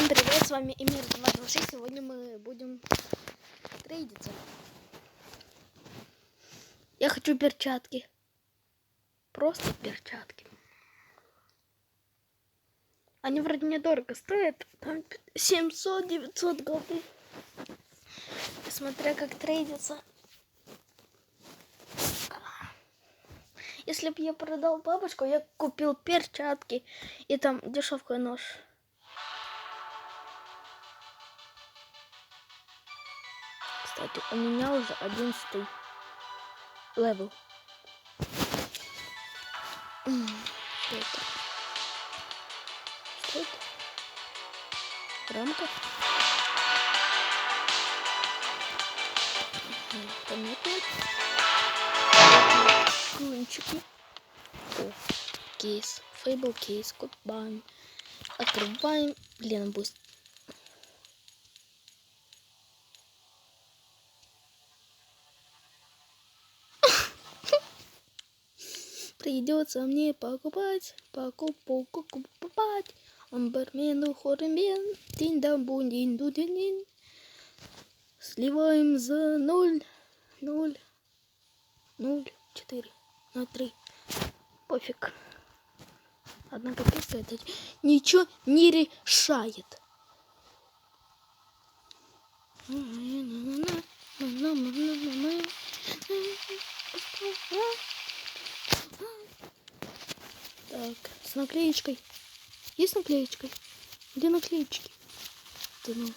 Всем привет, с вами Эмир 226. Сегодня мы будем трейдиться. Я хочу перчатки. Просто перчатки. Они вроде недорого стоят. Там 700-900 голды. Смотря как трейдиться. Если бы я продал бабочку, я купил перчатки. И там дешевый нож. Кстати, у меня уже 11 левел. Что это? Что это? Рамка? Понятно. Клончики. О, кейс. Фейбл кейс. Купаем. Открываем. Блин, буст. Придется мне покупать. Амбермену хорембен. Тиндамбун диндудинин. Сливаем за 0,4 на 3. Пофиг. Одна копейка это ничего не решает. Так, с наклеечкой. Есть наклеечкой? Где наклеечки? Да ну.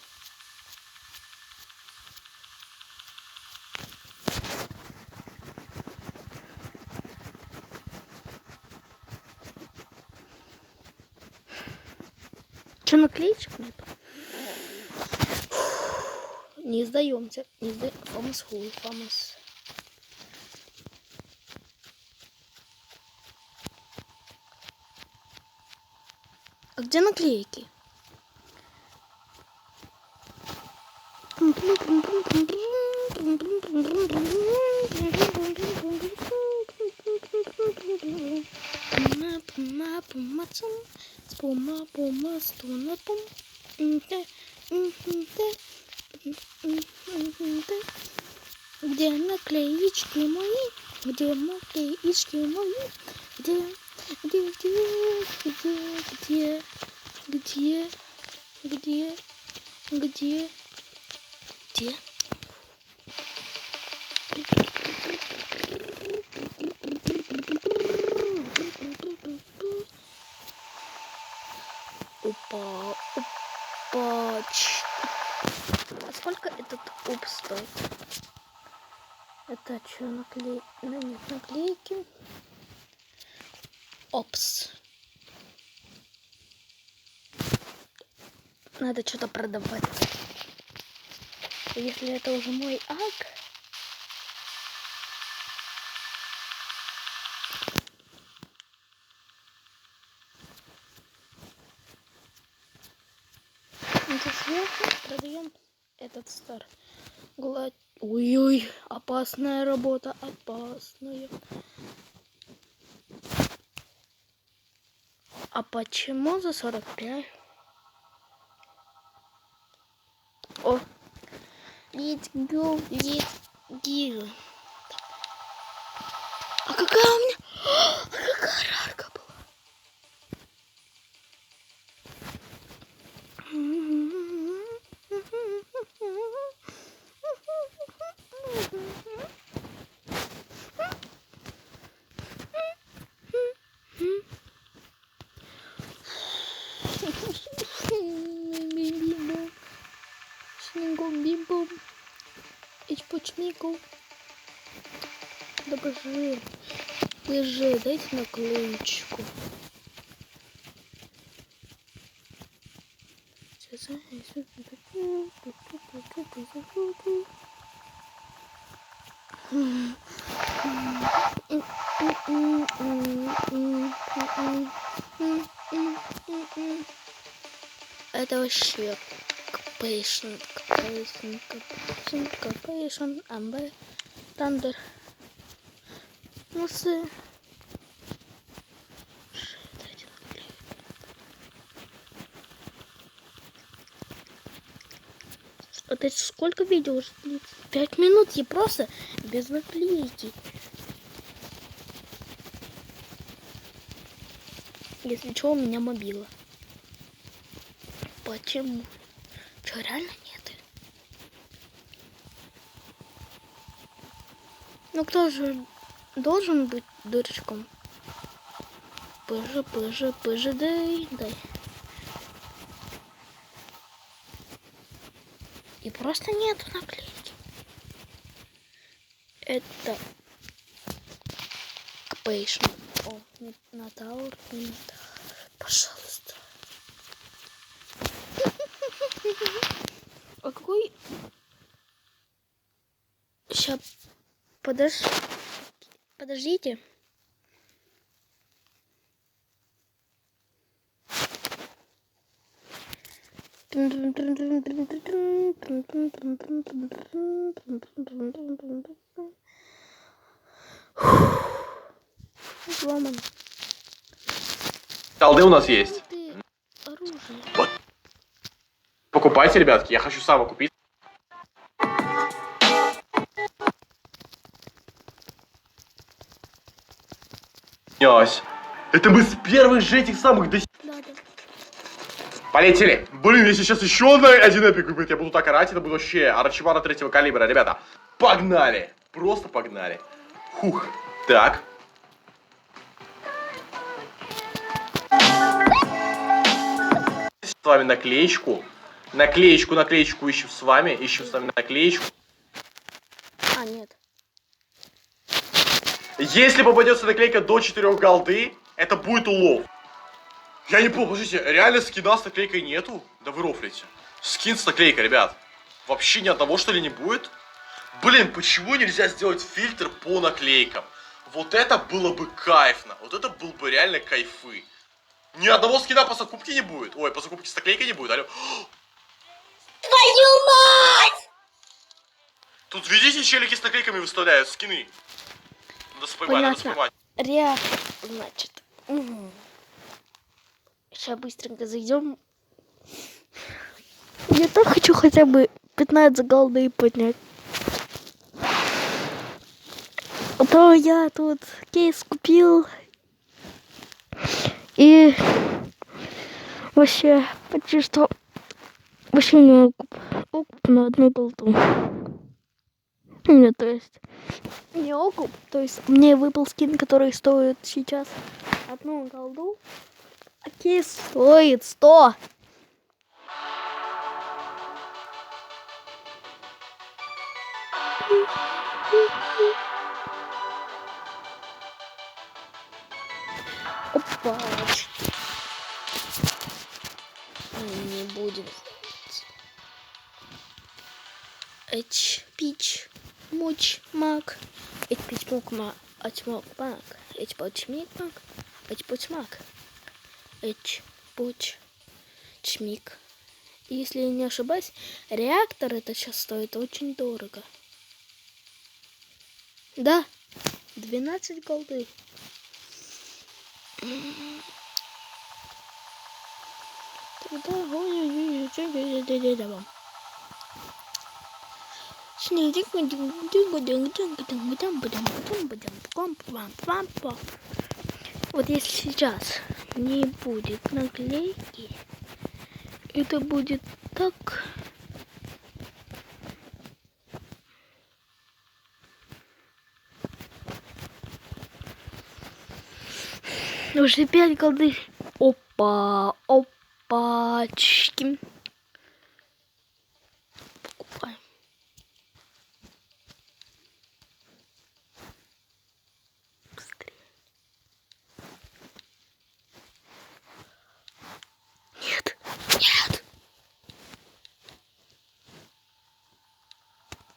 Че, наклеечек нет? Не сдаемся. Не сдаемся. Фамос. А где наклейки? Где наклеечки мои? Где наклеечки мои? Где? Опа. А сколько этот уп стоит? Это что, наклейки? Ну, нет, наклейки. Опс. Надо что-то продавать. Если это уже мой ак. Это сверху продаем этот стар. Гладь. Ой-ой, опасная работа, опасная. А почему за 45? О, let's go. А какая у меня? А какая рарка была? Бим-бум. Ичпочмику. Да боже. Дайте наклеечку. Это вообще капейшн, амбе, тандер. Ну все. Это сколько видео уже длится? 5 минут я просто без наклейки. Если что, у меня мобила. Почему? Что, реально нет? Ну кто же должен быть дурачком? Пыжи, дай. И просто нету наклейки. Это Кпейшн. О, на Тауэр, не на Тауэр. Пожалуйста. А какой... Сейчас, подождите. Сломан. Голды у нас есть. Оружие. Вот. Покупайте, ребятки, я хочу сам купить. Это мы с первых же этих самых до... Да. Полетели. Блин, если сейчас еще один эпик выпадет, я буду так орать, это будет вообще Арчибана 3-го калибра. Ребята, погнали. Просто погнали. Хух. Так. С вами наклеечку. Наклеечку ищем с вами. Ищем с вами наклеечку. А, нет. Если попадется наклейка до 4 голды, это будет улов. Я не помню, подождите, реально скина с наклейкой нету? Да вы рофлите. Скин с наклейкой, ребят. Вообще ни одного, что ли, не будет? Блин, почему нельзя сделать фильтр по наклейкам? Вот это было бы кайфно. Вот это был бы реально кайфы. Ни одного скина по закупке не будет. Ой, по закупке с наклейкой не будет. Алло. Твою мать! Тут, видите, челики с наклейками выставляют скины. Надо споймать. Реактор, значит. Сейчас быстренько зайдем. Я так хочу хотя бы 15 голды поднять. А то я тут кейс купил. И вообще почти что вообще не окуп на одну голду. Нет, то есть не окуп, то есть мне выпал скин, который стоит сейчас 1 голду. А кейс стоит 100. Опа. Не будем. Пич, муч, мак. Пич, мук, мак, мак, мак. Поч, мик, мак. Поч, мак. Поч, чмик. Если я не ошибаюсь, реактор это сейчас стоит очень дорого. Да, 12 голды. Вот если сейчас не будет наклейки, это будет так. Уже 5 голды. Опачки. Покупаем. Быстрее. Нет.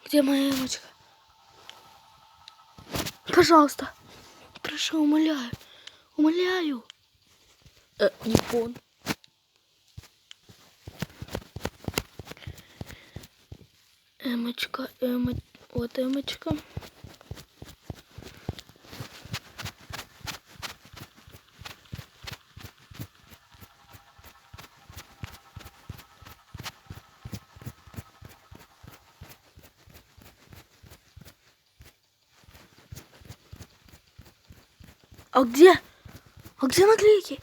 Где моя эмочка? Пожалуйста. Прошу, умоляю. Не пон. Эмочка. Вот эмочка. А где? А где наклейки?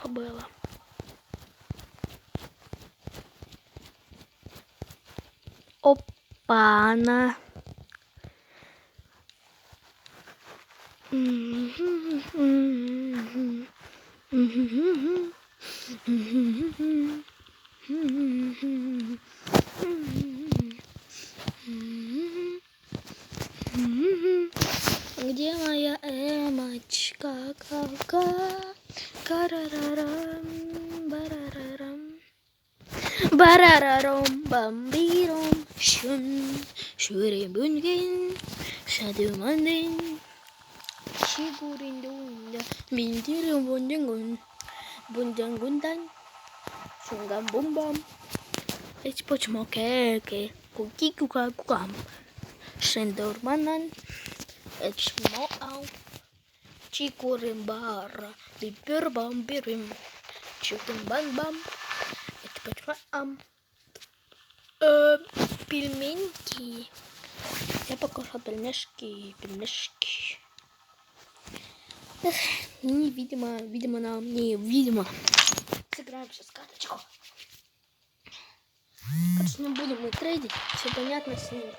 Было. Опа-на. Где моя эмочка? Карарарам, барарарам. Барараром, бамбиром, шун, шурибунген, шадуманден, шигуриндунда, миндирим бундингун, бундангундан, шунгам бумбам, эчпочмокеке, кукикукакукам, шендорманан, эчмоау, чикуримбара, бибирбамбирим, чукимбамбам, эчпочмоам. Пельменьки. Я покушал пельмешки. Эх, видимо, нам невидимо. Сыграем сейчас карточку. Короче, не будем мы трейдить. Все понятно с ним.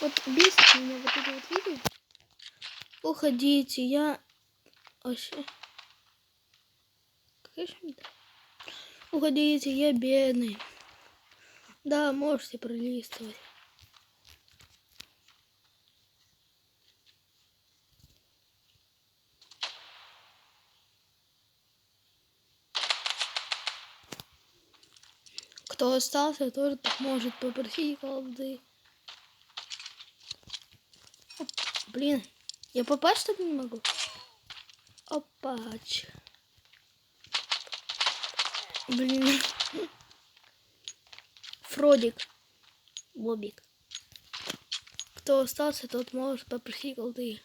Вот бесит меня вот это вот видео. Уходите, я... Вообще... Уходите, я бедный. Да, можете пролистывать. Кто остался, тот может попросить колды. Блин, я попасть что-то не могу. Опач. Блин. Фродик. Бобик. Кто остался, тот может попросить колды.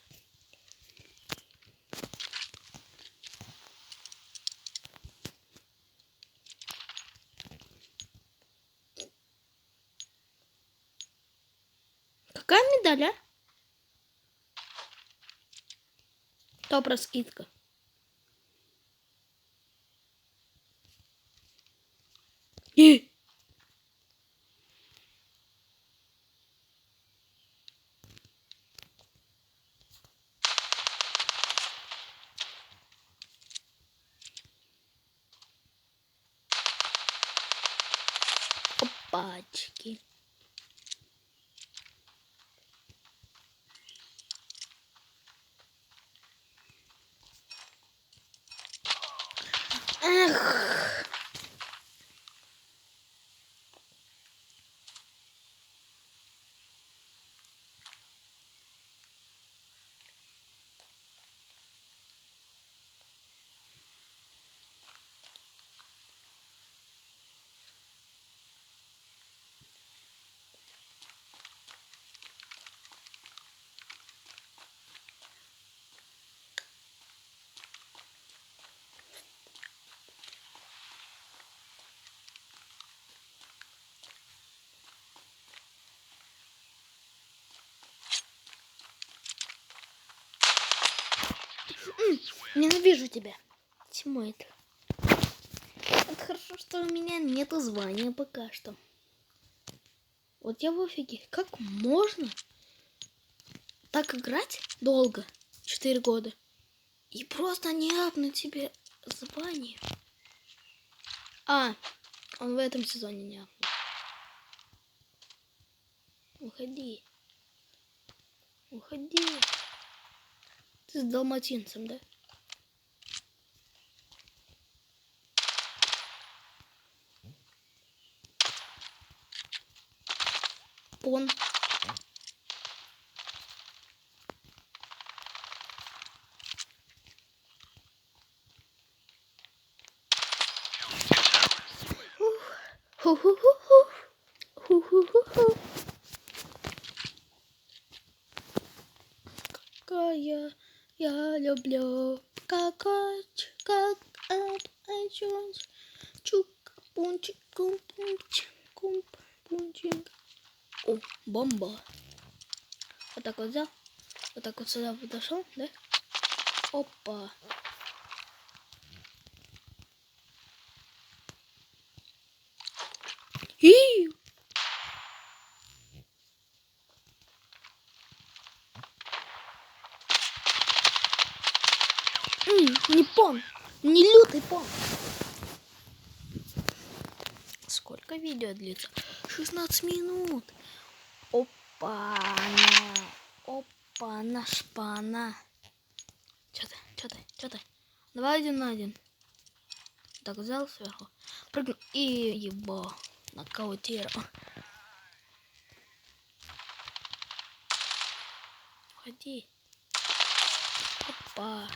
Какая медаль, а? Топ раскидка. Опачки. Эх. Ненавижу тебя. Тьма это. Это хорошо, что у меня нету звания пока что. Вот я в офиге. Как можно так играть долго? 4 года. И просто не апнуть тебе звание. А, он в этом сезоне не апнул. Уходи. Уходи. Ты с далматинцем, да? Пон. Ху-ху-ху-ху. Ху-ху-ху-ху. Какая я люблю какать, как iTunes. Чук-пунчик, кум-пунчик, кум-пунчик. О, бомба. Вот так вот взял. Вот так вот сюда подошел, да? Опа. И не пон, не лютый пон. Сколько видео длится? 16 минут. Опа-на. Опа-на, шпана. Чё ты? Давай 1 на 1. Так, взял сверху. Прыгну и ебо. Нокаутировал. Ходи. Опа.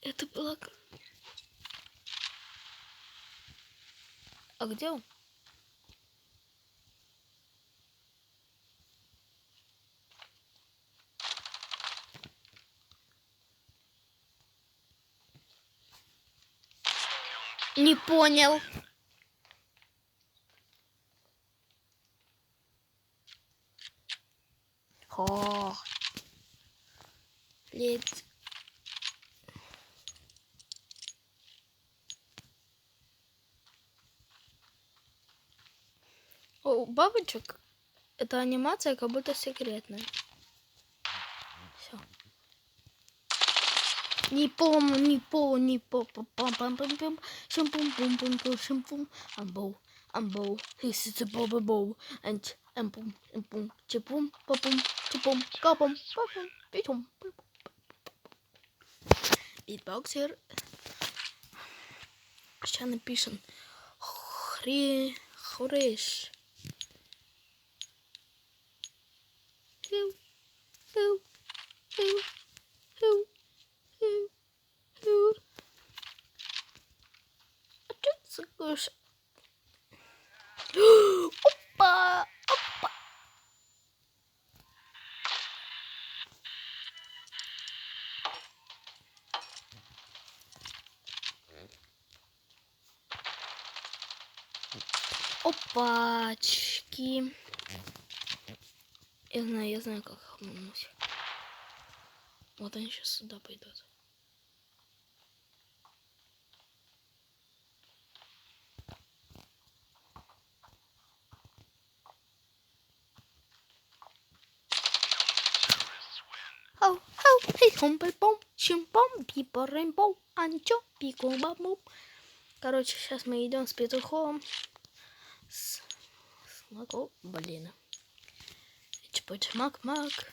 Это было... А где он? Не понял. О, лет. О, у бабочек эта анимация как будто секретная. Все. Не по, пам пам пам пам, шампум пум пум пум шампум, амбоу, this is a bow, and пум чипум, папум, чипум, капум, папум, питум. Битбоксер. Сейчас напишем. Хриш. Опа! Опачки. Я знаю, как их обмануть. Вот они сейчас сюда пойдут. Хей, хомпельпом, чимпом, пипо, рейнбоу, анчо, пико, бамбу. Короче, сейчас мы идем с петухом. Блин. Чпоч-мак-мак.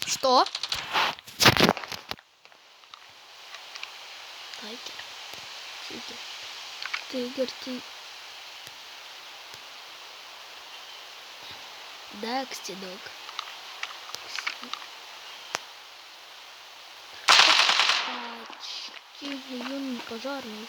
Что? Тигр. Да, кстидок. Очки, юный пожарный.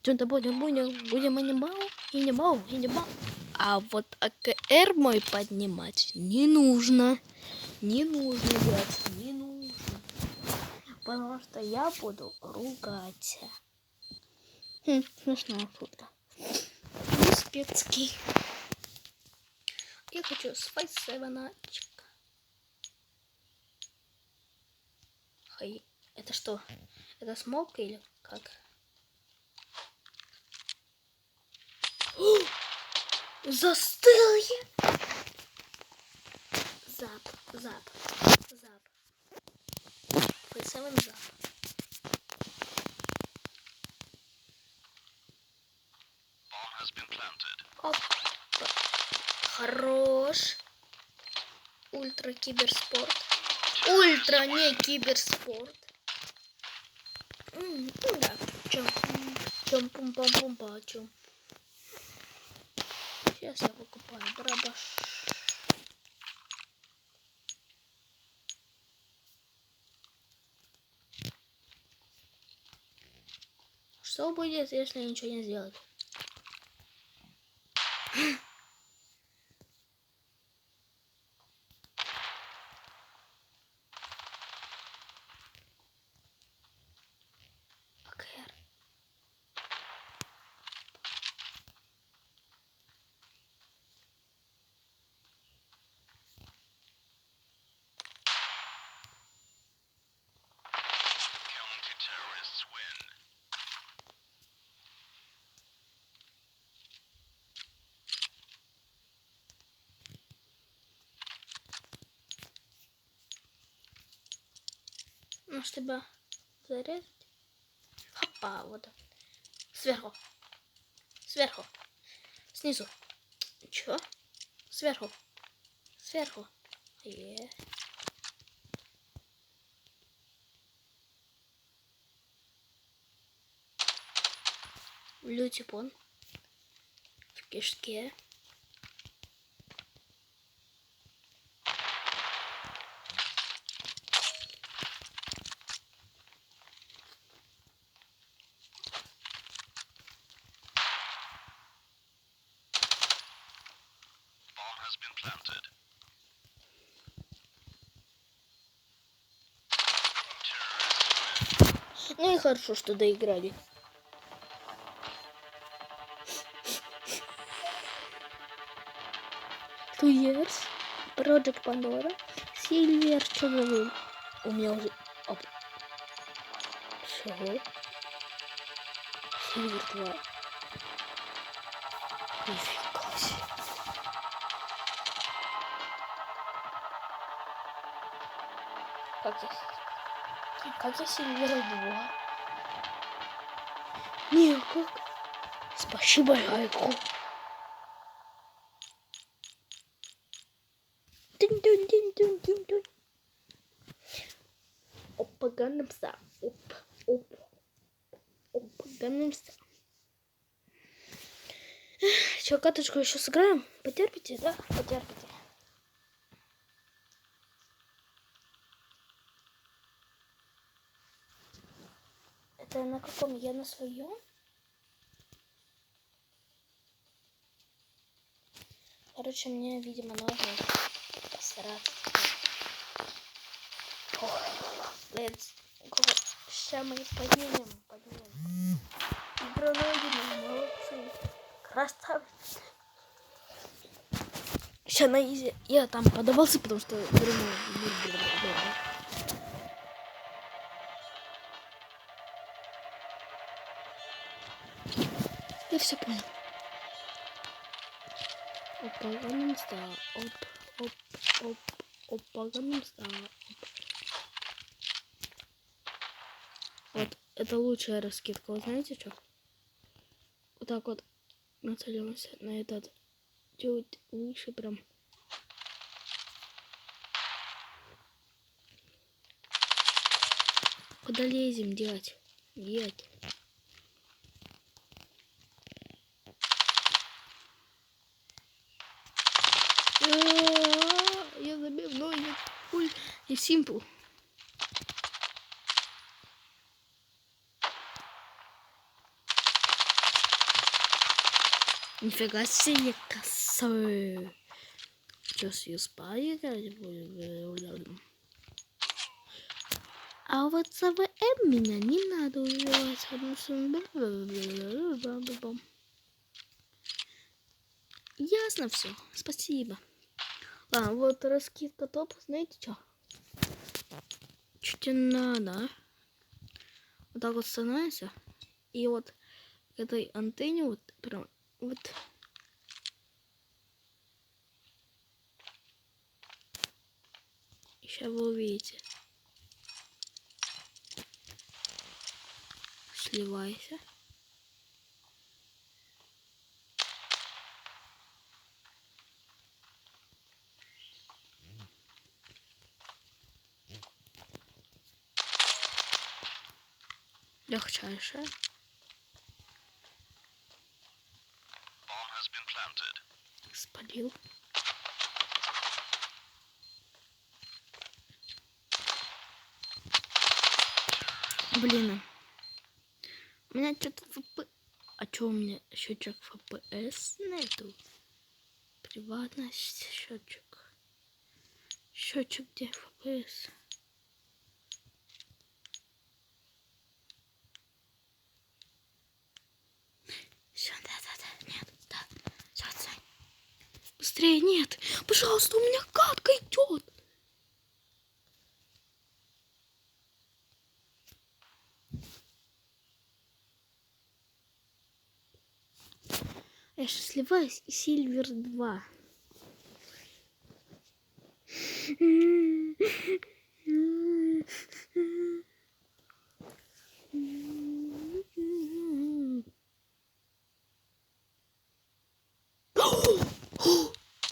Что-то будем и не бау. А вот АКР мой поднимать не нужно. Не нужно, блядь, не нужно. Потому что я буду ругаться. Смешная шутка. Успецкий. Я хочу спайс севеначек. Хай. Это что? Это смолка или как? О! Застыл я! Зап. Спайсевен зап. Оп. Хорош. Ультра киберспорт. Ультра не киберспорт. Ну да. Чем пум-пам-пум-па, чем. Сейчас я покупаю барабаш. Что будет, если ничего не сделать? АКР. Может тебя зарезать? Хопа, вот так. Сверху. Снизу. Чё? Сверху. Лютипон. В кишке. Ну и хорошо, что доиграли. Туерс, Project Pandora, Silver, что вы? У меня уже... Оп. Чего? Silver 2. Нифига себе. Как я Silver 2? Не, как? Спасибо, Айку. Тын-тын-тын-тын-тын-тын. Опа, Gangnam Style. Опа, Gangnam Style. Чё, каточку еще сыграем? Потерпите, да? Потерпите. Это на каком? Я на своем? Короче, мне, видимо, нужно постараться. Let's go. Сейчас мы поднимем. Игролодины, молодцы. Красавцы. Сейчас на изи. Я там подавался, потому что я все понял. Опа, Gangnam Style. Опа, Gangnam Style. Вот, это лучшая раскидка. Вы знаете что? Вот так вот нацелимся на этот. Чуть выше прям. Куда лезем делать? Я забивной, я пуль, я симпл. Нифига себе косой. Сейчас ее спать будем. А вот за ВМ меня не надо убивать. Ясно все. Спасибо. А, вот раскидка топ. Знаете что? Чуть не надо. Вот так вот становится. И вот к этой антенне вот прям вот. Сейчас вы увидите. Сливайся. Легчайшее. Спалил. Блин. У меня что-то ФП... А что у меня счетчик ФПС нету? Приватность, счетчик. Счетчик где ФПС? Все, да, нет, да. Все, отстань. Быстрее, нет. Пожалуйста, у меня катка идет. Я сейчас сливаюсь и Сильвер 2.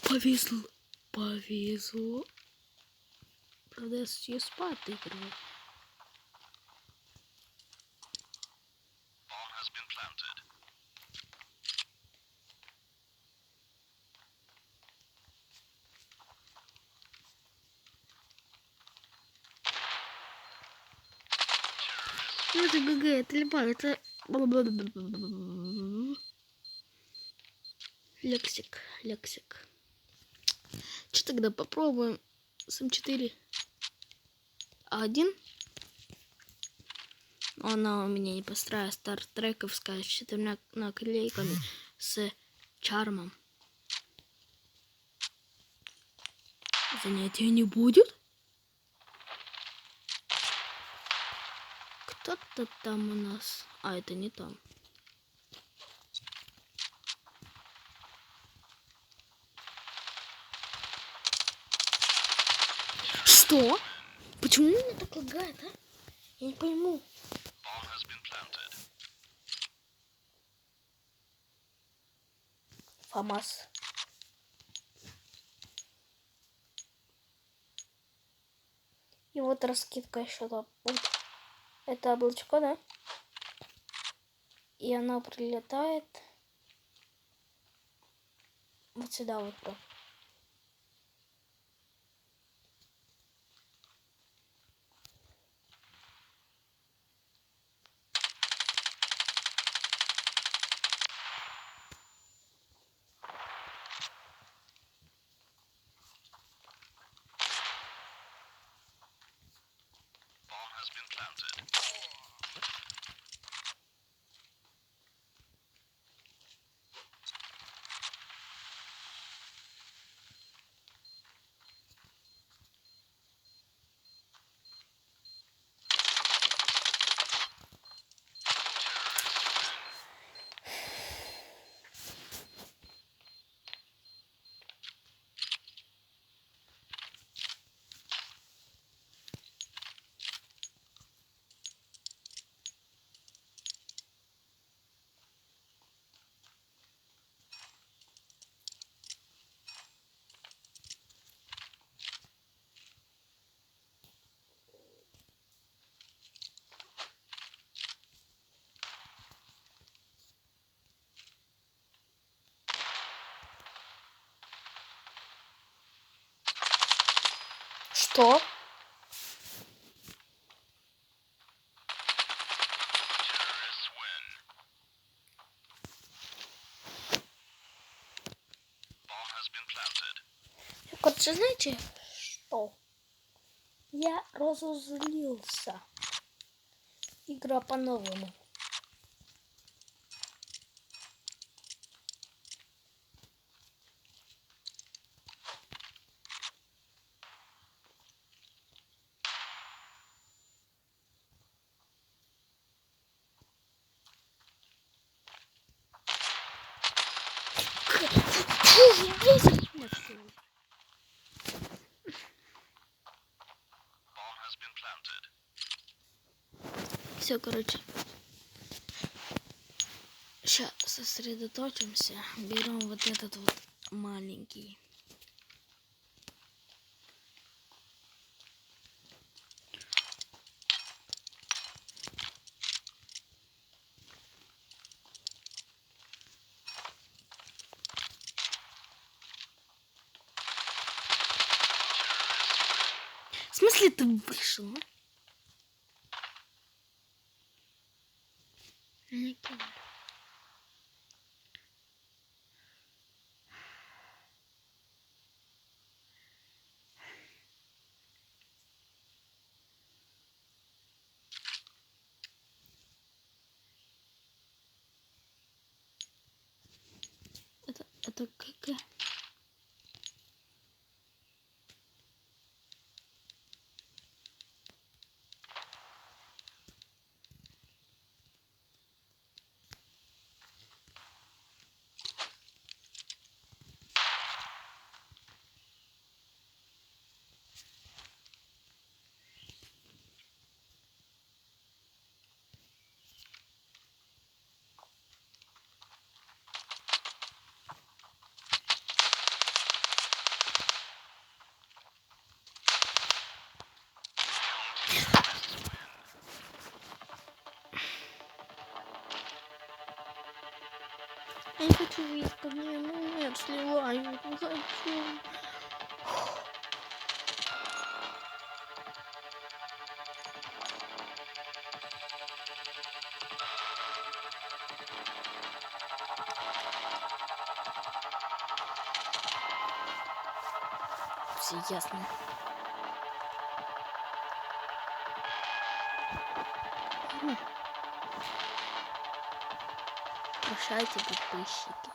Повезло. Повезло. Правда, я ее спать играю. Ну это ГГ, это любая, это... Лексик. Что тогда попробуем с М4? А1? Она у меня не построена, стартрековская, с 4 наклейками, с чармом. Занятия не будет? Кто-то там у нас... А, это не там. Что? Почему меня так лагает, а? Я не пойму. ФАМАС. И вот раскидка еще там. Вот. Это облачко, да? И она прилетает вот сюда вот. Что? Короче, знаете что? Я разозлился. Игра по-новому. Уже 10 начало. Все, короче. Сейчас сосредоточимся. Берем вот этот вот маленький. В смысле ты вышел? Не кинь. Это как? Я не хочу видеть, как мне нет, сливаю, не хочу. Все ясно. Прощайте, подписчики.